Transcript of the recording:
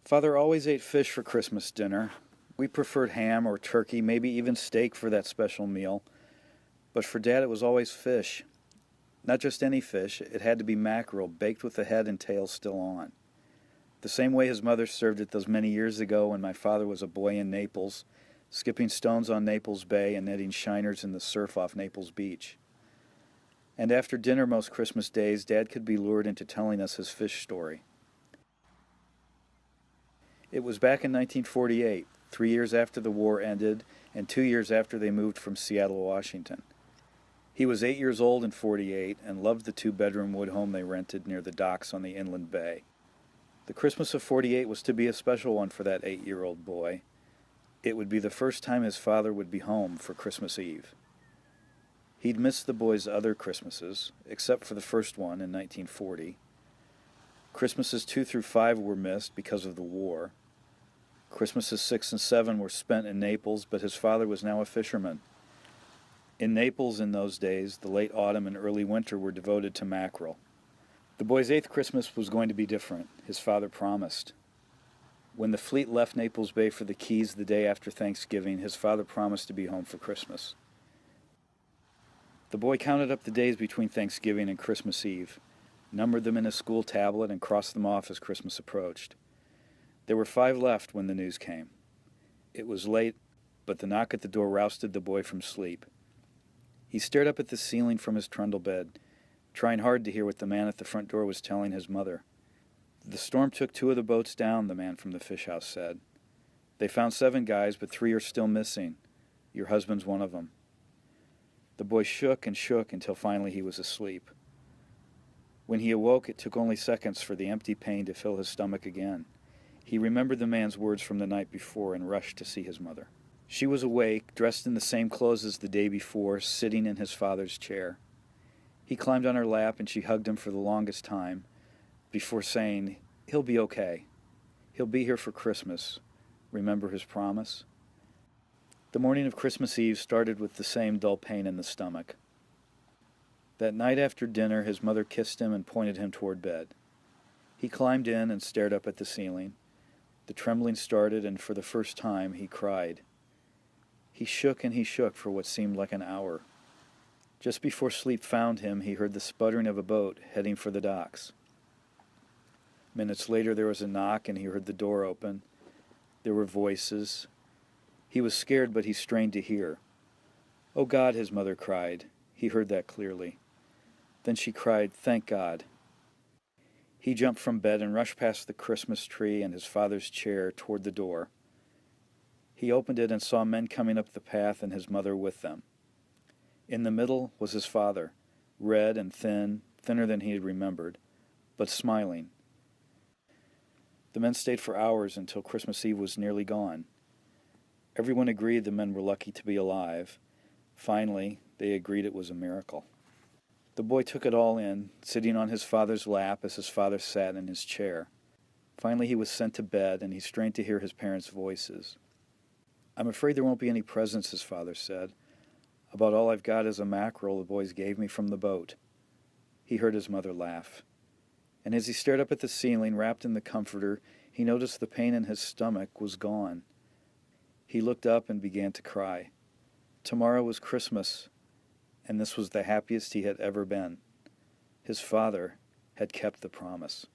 Father always ate fish for Christmas dinner. We preferred ham or turkey, maybe even steak for that special meal. But for Dad, it was always fish. Not just any fish, it had to be mackerel, baked with the head and tail still on. The same way his mother served it those many years ago when my father was a boy in Naples, skipping stones on Naples Bay and netting shiners in the surf off Naples Beach. And after dinner most Christmas days, Dad could be lured into telling us his fish story. It was back in 1948, 3 years after the war ended and 2 years after they moved from Seattle, Washington. He was 8 years old in '48 and loved the two-bedroom wood home they rented near the docks on the inland bay. The Christmas of '48 was to be a special one for that 8-year-old boy. It would be the first time his father would be home for Christmas Eve. He'd missed the boy's other Christmases, except for the first one in 1940. Christmases 2 through 5 were missed because of the war. Christmases 6 and 7 were spent in Naples, but his father was now a fisherman. In Naples in those days, the late autumn and early winter were devoted to mackerel. The boy's 8th Christmas was going to be different, his father promised. When the fleet left Naples Bay for the Keys the day after Thanksgiving, his father promised to be home for Christmas. The boy counted up the days between Thanksgiving and Christmas Eve, numbered them in his school tablet, and crossed them off as Christmas approached. There were 5 left when the news came. It was late, but the knock at the door roused the boy from sleep. He stared up at the ceiling from his trundle bed, trying hard to hear what the man at the front door was telling his mother. The storm took 2 of the boats down, the man from the fish house said. They found 7 guys, but 3 are still missing. Your husband's one of them. The boy shook and shook until finally he was asleep. When he awoke, it took only seconds for the empty pain to fill his stomach again. He remembered the man's words from the night before and rushed to see his mother. She was awake, dressed in the same clothes as the day before, sitting in his father's chair. He climbed on her lap and she hugged him for the longest time before saying, "He'll be okay. He'll be here for Christmas. Remember his promise?" The morning of Christmas Eve started with the same dull pain in the stomach. That night after dinner, his mother kissed him and pointed him toward bed. He climbed in and stared up at the ceiling. The trembling started, and for the first time, he cried. He shook and he shook for what seemed like an hour. Just before sleep found him, he heard the sputtering of a boat heading for the docks. Minutes later, there was a knock, and he heard the door open. There were voices. He was scared, but he strained to hear. "Oh God," his mother cried. He heard that clearly. Then she cried, "Thank God." He jumped from bed and rushed past the Christmas tree and his father's chair toward the door. He opened it and saw men coming up the path and his mother with them. In the middle was his father, red and thin, thinner than he had remembered, but smiling. The men stayed for hours until Christmas Eve was nearly gone. Everyone agreed the men were lucky to be alive. Finally, they agreed it was a miracle. The boy took it all in, sitting on his father's lap as his father sat in his chair. Finally, he was sent to bed, and he strained to hear his parents' voices. "I'm afraid there won't be any presents," his father said. "About all I've got is a mackerel the boys gave me from the boat." He heard his mother laugh. And as he stared up at the ceiling, wrapped in the comforter, he noticed the pain in his stomach was gone. He looked up and began to cry. Tomorrow was Christmas, and this was the happiest he had ever been. His father had kept the promise.